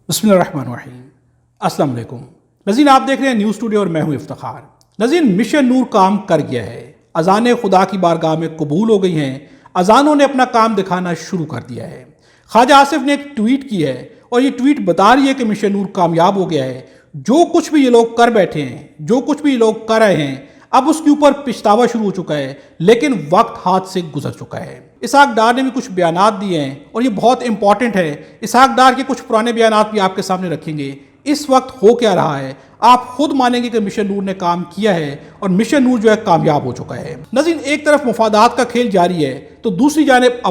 بسم اللہ الرحمن الرحیم۔ السلام علیکم ناظرین، آپ دیکھ رہے ہیں نیوز ٹوڈے اور میں ہوں افتخار۔ ناظرین، مشن نور کام کر گیا ہے، اذانیں خدا کی بارگاہ میں قبول ہو گئی ہیں، اذانوں نے اپنا کام دکھانا شروع کر دیا ہے۔ خواجہ آصف نے ایک ٹویٹ کی ہے اور یہ ٹویٹ بتا رہی ہے کہ مشن نور کامیاب ہو گیا ہے۔ جو کچھ بھی یہ لوگ کر بیٹھے ہیں، جو کچھ بھی یہ لوگ کر رہے ہیں، اب اس کے اوپر پچھتاوا شروع ہو چکا ہے، لیکن وقت ہاتھ سے گزر چکا ہے۔ اسحاق ڈار نے بھی کچھ بیانات دیے ہیں اور یہ بہت امپورٹنٹ ہے۔ اسحاق ڈار کے کچھ پرانے بیانات بھی آپ کے سامنے رکھیں گے۔ اس وقت ہو کیا رہا ہے، آپ خود مانیں گے کہ مشن نور نے کام کیا ہے اور مشن نور جو ہے کامیاب ہو چکا ہے۔ ناظرین، ایک طرف مفادات کا کھیل جاری ہے تو دوسری جانب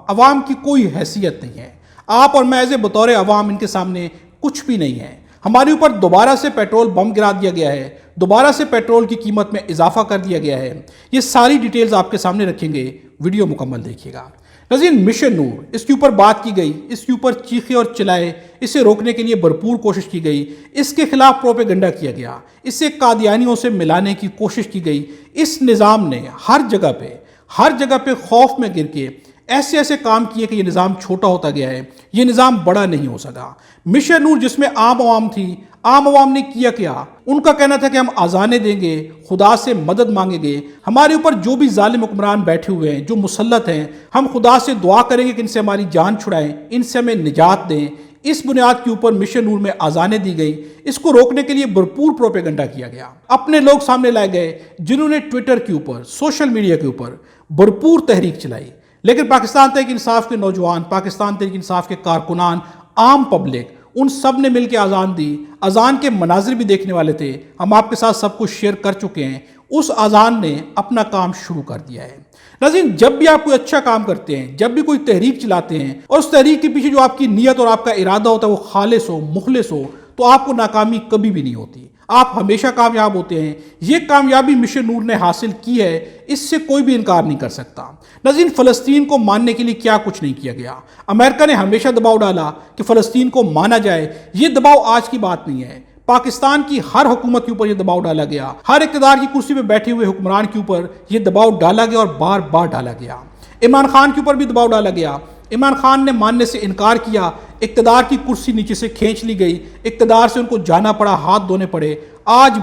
عوام کی کوئی حیثیت نہیں ہے۔ آپ اور میں بطور عوام ان کے سامنے کچھ بھی نہیں ہے۔ ہمارے اوپر دوبارہ سے پیٹرول بم گرا دیا گیا ہے، دوبارہ سے پیٹرول کی قیمت میں اضافہ کر دیا گیا ہے۔ یہ ساری ڈیٹیلز آپ کے سامنے رکھیں گے، ویڈیو مکمل دیکھیے گا۔ ناظرین، مشن نور، اس کے اوپر بات کی گئی، اس کے اوپر چیخے اور چلائے، اسے روکنے کے لیے بھرپور کوشش کی گئی، اس کے خلاف پروپیگنڈا کیا گیا، اسے قادیانیوں سے ملانے کی کوشش کی گئی۔ اس نظام نے ہر جگہ پہ خوف میں گر کے ایسے کام کیے کہ یہ نظام چھوٹا ہوتا گیا ہے، یہ نظام بڑا نہیں ہو سکا۔ مشن نور جس میں عام عوام تھی، عام عوام نے کیا ان کا کہنا تھا کہ ہم اذانیں دیں گے، خدا سے مدد مانگیں گے، ہمارے اوپر جو بھی ظالم حکمران بیٹھے ہوئے ہیں، جو مسلط ہیں، ہم خدا سے دعا کریں گے کہ ان سے ہماری جان چھڑائیں، ان سے ہمیں نجات دیں۔ اس بنیاد کے اوپر مشن نور میں اذانیں دی گئی، اس کو روکنے کے لیے بھرپور پروپیگنڈا کیا گیا۔ اپنے لوگ سامنے لائے گئے جنہوں نے ٹویٹر کے اوپر، سوشل میڈیا کے اوپر بھرپور تحریک چلائی، لیکن پاکستان تحریک انصاف کے نوجوان، پاکستان تحریک انصاف کے کارکنان، عام پبلک، ان سب نے مل کے اذان دی۔ اذان کے مناظر بھی دیکھنے والے تھے، ہم آپ کے ساتھ سب کچھ شیئر کر چکے ہیں۔ اس اذان نے اپنا کام شروع کر دیا ہے۔ ناظرین، جب بھی آپ کوئی اچھا کام کرتے ہیں، جب بھی کوئی تحریک چلاتے ہیں اور اس تحریک کے پیچھے جو آپ کی نیت اور آپ کا ارادہ ہوتا ہے وہ خالص ہو، مخلص ہو، تو آپ کو ناکامی کبھی بھی نہیں ہوتی، آپ ہمیشہ کامیاب ہوتے ہیں۔ یہ کامیابی مشن نور نے حاصل کی ہے، اس سے کوئی بھی انکار نہیں کر سکتا۔ ناظرین، فلسطین کو ماننے کے لیے کیا کچھ نہیں کیا گیا۔ امریکہ نے ہمیشہ دباؤ ڈالا کہ فلسطین کو مانا جائے۔ یہ دباؤ آج کی بات نہیں ہے، پاکستان کی ہر حکومت کے اوپر یہ دباؤ ڈالا گیا، ہر اقتدار کی کرسی پہ بیٹھے ہوئے حکمران کے اوپر یہ دباؤ ڈالا گیا اور بار بار ڈالا گیا۔ عمران خان کے اوپر بھی دباؤ ڈالا گیا، عمران خان نے ماننے سے انکار کیا، اقتدار کی کرسی نیچے سے کھینچ لی گئی، اقتدار سے ان کو جانا پڑا، ہاتھ دھونے پڑے۔ آج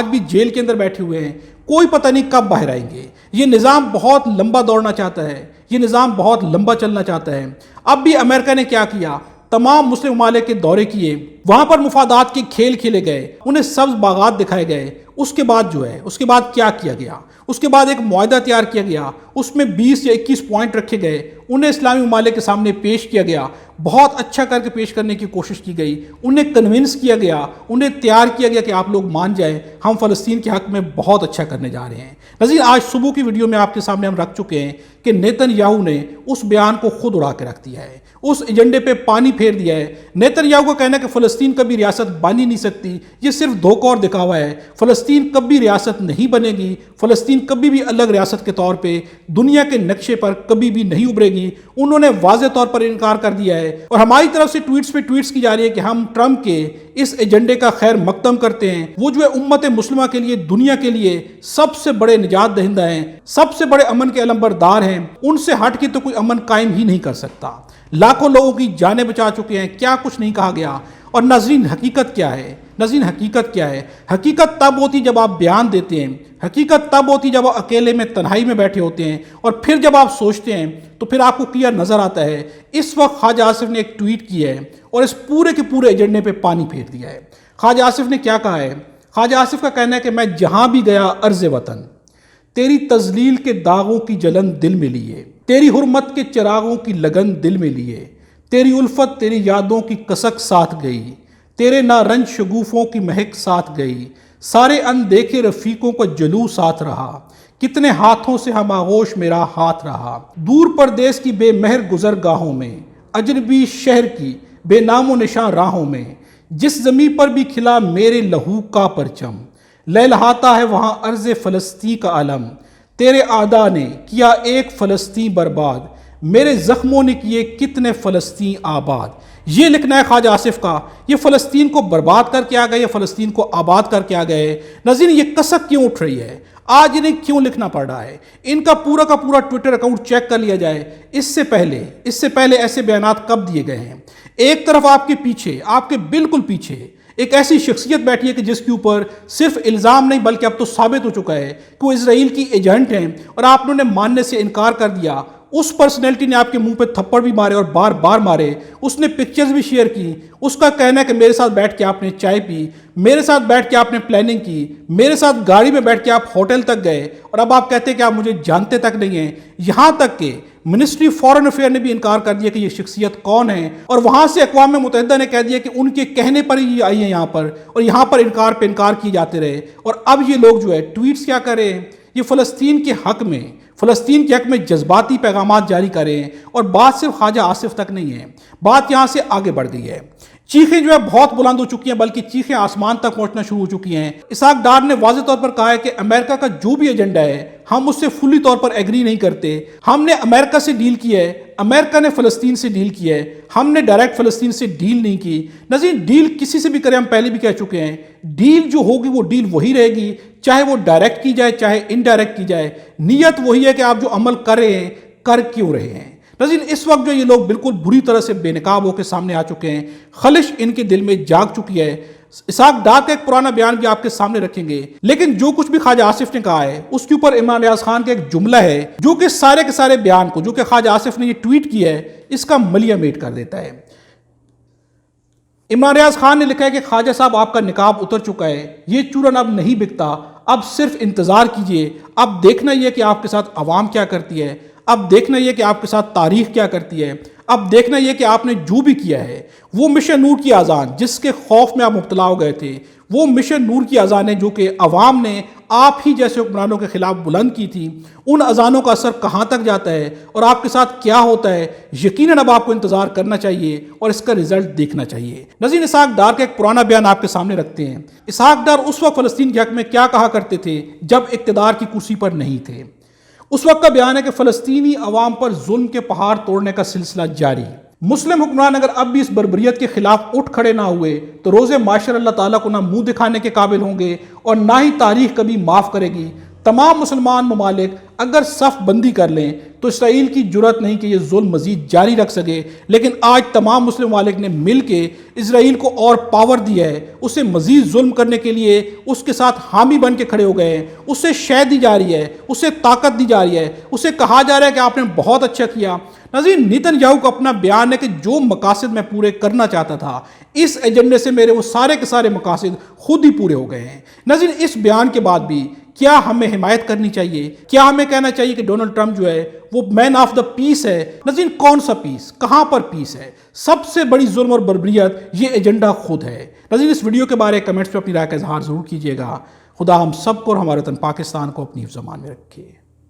بھی جیل کے اندر بیٹھے ہوئے ہیں، کوئی پتہ نہیں کب باہر آئیں گے۔ یہ نظام بہت لمبا دوڑنا چاہتا ہے، یہ نظام بہت لمبا چلنا چاہتا ہے۔ اب بھی امریکہ نے کیا کیا، تمام مسلم ممالک کے دورے کیے، وہاں پر مفادات کے کھیل کھیلے گئے، انہیں سبز باغات دکھائے گئے۔ اس کے بعد کیا کیا گیا؟ اس کے بعد ایک معاہدہ تیار کیا گیا، اس میں 20 یا 21 پوائنٹ رکھے گئے، انہیں اسلامی ممالک کے سامنے پیش کیا گیا، بہت اچھا کر کے پیش کرنے کی کوشش کی گئی، انہیں کنونس کیا گیا، انہیں تیار کیا گیا کہ آپ لوگ مان جائیں، ہم فلسطین کے حق میں بہت اچھا کرنے جا رہے ہیں۔ ناظرین، آج صبح کی ویڈیو میں آپ کے سامنے ہم رکھ چکے ہیں کہ نیتن یاہو نے اس بیان کو خود اڑا کے رکھ دیا ہے، اس ایجنڈے پہ پانی پھیر دیا ہے۔ نیتن یاہو کا کہنا ہے کہ فلسطین کبھی ریاست بن ہی نہیں سکتی، یہ صرف دھوکہ اور دکھاوا ہے، فلسطین کبھی ریاست نہیں بنے گی، فلسطین کبھی بھی الگ ریاست کے طور پہ دنیا کے نقشے پر کبھی بھی نہیں ابھرے گی۔ انہوں نے واضح طور پر انکار کر دیا ہے اور ہماری طرف سے ٹویٹس پہ ٹویٹس کی جا رہی ہے کہ ہم ٹرمپ کے اس ایجنڈے کا خیر مقدم کرتے ہیں۔ وہ جو ہے امت مسلمہ کے لیے، دنیا کے لیے سب سے بڑے نجات دہندہ ہیں، سب سے بڑے امن کے علمبردار ہیں، ان سے ہٹ کے تو کوئی امن قائم ہی نہیں کر سکتا۔ لاکھوں لوگوں کی جانیں بچا چکے ہیں، کیا کچھ نہیں کہا گیا۔ اور ناظرین، حقیقت کیا ہے؟ حقیقت تب ہوتی جب آپ بیان دیتے ہیں، حقیقت تب ہوتی جب آپ اکیلے میں تنہائی میں بیٹھے ہوتے ہیں، اور پھر جب آپ سوچتے ہیں تو پھر آپ کو کلیئر نظر آتا ہے۔ اس وقت خواجہ آصف نے ایک ٹویٹ کی ہے اور اس پورے کے پورے ایجنڈے پہ پانی پھیر دیا ہے۔ خواجہ آصف نے کیا کہا ہے؟ خواجہ آصف کا کہنا ہے کہ میں جہاں بھی گیا عرض وطن، تیری تذلیل کے داغوں کی جلن دل میں لیے، تیری حرمت کے چراغوں کی لگن دل میں لیے، تیری الفت تیری یادوں کی کسک ساتھ گئی، تیرے نارنج شگوفوں کی مہک ساتھ گئی، سارے اندیکھے رفیقوں کا جلو ساتھ رہا، کتنے ہاتھوں سے ہم آغوش میرا ہاتھ رہا، دور پردیس کی بے مہر گزرگاہوں میں، اجنبی شہر کی بے نام و نشاں راہوں میں، جس زمیں پر بھی کھلا میرے لہو کا پرچم، لہلہاتا ہے وہاں عرض فلسطین کا علم، تیرے اعداء نے کیا ایک فلسطین برباد، میرے زخموں نے کیے کتنے فلسطین آباد۔ یہ لکھنا ہے خواجہ آصف کا، یہ فلسطین کو برباد کر کے آ گئے، یہ فلسطین کو آباد کر کے آ گئے۔ ناظرین، یہ کسک کیوں اٹھ رہی ہے؟ آج انہیں کیوں لکھنا پڑ رہا ہے؟ ان کا پورا ٹویٹر اکاؤنٹ چیک کر لیا جائے، اس سے پہلے ایسے بیانات کب دیے گئے ہیں؟ ایک طرف آپ کے پیچھے، آپ کے بالکل پیچھے ایک ایسی شخصیت بیٹھی ہے کہ جس کے اوپر صرف الزام نہیں بلکہ اب تو ثابت ہو چکا ہے کہ وہ اسرائیل کی ایجنٹ ہیں، اور آپ نے ماننے سے انکار کر دیا۔ اس پرسنالٹی نے آپ کے منہ پہ تھپڑ بھی مارے اور بار بار مارے، اس نے پکچرز بھی شیئر کی۔ اس کا کہنا ہے کہ میرے ساتھ بیٹھ کے آپ نے چائے پی، میرے ساتھ بیٹھ کے آپ نے پلاننگ کی، میرے ساتھ گاڑی میں بیٹھ کے آپ ہوٹل تک گئے، اور اب آپ کہتے ہیں کہ آپ مجھے جانتے تک نہیں ہیں۔ یہاں تک کہ منسٹری فارن افیئر نے بھی انکار کر دیا کہ یہ شخصیت کون ہے، اور وہاں سے اقوام متحدہ نے کہہ دیا کہ ان کے کہنے پر ہی آئی ہیں یہاں پر، اور یہاں پر انکار پہ انکار کیے جاتے رہے۔ اور اب یہ لوگ جو ہے ٹویٹس کیا کر رہے ہیں؟ یہ فلسطین کے حق میں جذباتی پیغامات جاری کر رہے ہیں، اور بات صرف خواجہ آصف تک نہیں ہے، بات یہاں سے آگے بڑھ گئی ہے۔ چیخیں جو ہے بہت بلند ہو چکی ہیں، بلکہ چیخیں آسمان تک پہنچنا شروع ہو چکی ہیں۔ اسحاق ڈار نے واضح طور پر کہا ہے کہ امریکہ کا جو بھی ایجنڈا ہے ہم اس سے فلی طور پر ایگری نہیں کرتے۔ ہم نے امریکہ سے ڈیل کی ہے، امریکہ نے فلسطین سے ڈیل کی ہے، ہم نے ڈائریکٹ فلسطین سے ڈیل نہیں کی۔ ناظرین، ڈیل کسی سے بھی کریں، ہم پہلے بھی کہہ چکے ہیں، ڈیل جو ہوگی وہ ڈیل وہی رہے گی، چاہے وہ ڈائریکٹ کی جائے چاہے انڈائریکٹ کی جائے۔ نیت وہی ہے کہ آپ جو عمل کر رہے ہیں کر کیوں رہے ہیں۔ ناظرین، اس وقت جو یہ لوگ بالکل بری طرح سے بے نقاب ہو کے سامنے آ چکے ہیں، خلش ان کے دل میں جاگ چکی ہے۔ اسحاق ڈار کا ایک پرانا بیان بھی آپ کے سامنے رکھیں گے، لیکن جو کچھ بھی خواجہ آصف نے کہا ہے اس کے اوپر عمران ریاض خان کا ایک جملہ ہے جو کہ سارے کے سارے بیان کو، جو کہ خواجہ آصف نے یہ ٹویٹ کیا ہے، اس کا ملیہ میٹ کر دیتا ہے۔ عمران ریاض خان نے لکھا ہے کہ خواجہ صاحب آپ کا نقاب اتر چکا ہے، یہ چورن اب نہیں بکتا، اب صرف انتظار کیجئے، اب دیکھنا یہ کہ آپ کے ساتھ عوام کیا کرتی ہے، اب دیکھنا یہ کہ آپ کے ساتھ تاریخ کیا کرتی ہے، اب دیکھنا یہ کہ آپ نے جو بھی کیا ہے۔ وہ مشن نور کی اذان جس کے خوف میں آپ مبتلا ہو گئے تھے، وہ مشن نور کی اذانیں جو کہ عوام نے آپ ہی جیسے حکمرانوں کے خلاف بلند کی تھی، ان اذانوں کا اثر کہاں تک جاتا ہے اور آپ کے ساتھ کیا ہوتا ہے، یقیناً اب آپ کو انتظار کرنا چاہیے اور اس کا رزلٹ دیکھنا چاہیے۔ ناظرین، اسحاق ڈار کا ایک پرانا بیان آپ کے سامنے رکھتے ہیں۔ اسحاق ڈار اس وقت فلسطین کے حق میں کیا کہا کرتے تھے جب اقتدار کی کرسی پر نہیں تھے۔ اس وقت کا بیان ہے کہ فلسطینی عوام پر ظلم کے پہاڑ توڑنے کا سلسلہ جاری۔ مسلم حکمران اگر اب بھی اس بربریت کے خلاف اٹھ کھڑے نہ ہوئے تو روز معاشر اللہ تعالیٰ کو نہ منہ دکھانے کے قابل ہوں گے اور نہ ہی تاریخ کبھی معاف کرے گی۔ تمام مسلمان ممالک اگر صف بندی کر لیں تو اسرائیل کی جرأت نہیں کہ یہ ظلم مزید جاری رکھ سکے، لیکن آج تمام مسلم ممالک نے مل کے اسرائیل کو اور پاور دیا ہے، اسے مزید ظلم کرنے کے لیے اس کے ساتھ حامی بن کے کھڑے ہو گئے ہیں، اسے شے دی جا رہی ہے، اسے طاقت دی جا رہی ہے، اسے کہا جا رہا ہے کہ آپ نے بہت اچھا کیا۔ ناظرین، نیتن یاہو کا اپنا بیان ہے کہ جو مقاصد میں پورے کرنا چاہتا تھا، اس ایجنڈے سے میرے وہ سارے کے سارے مقاصد خود ہی پورے ہو گئے ہیں۔ ناظرین، اس بیان کے بعد بھی کیا ہمیں حمایت کرنی چاہیے؟ کیا ہمیں کہنا چاہیے کہ ڈونلڈ ٹرمپ جو ہے وہ مین آف دا پیس ہے؟ ناظرین، کون سا پیس؟ کہاں پر پیس ہے؟ سب سے بڑی ظلم اور بربریت یہ ایجنڈا خود ہے۔ ناظرین، اس ویڈیو کے بارے کمنٹس میں اپنی رائے کا اظہار ضرور کیجیے گا۔ خدا ہم سب کو اور ہمارے وطن پاکستان کو اپنی حفظ امان میں رکھے۔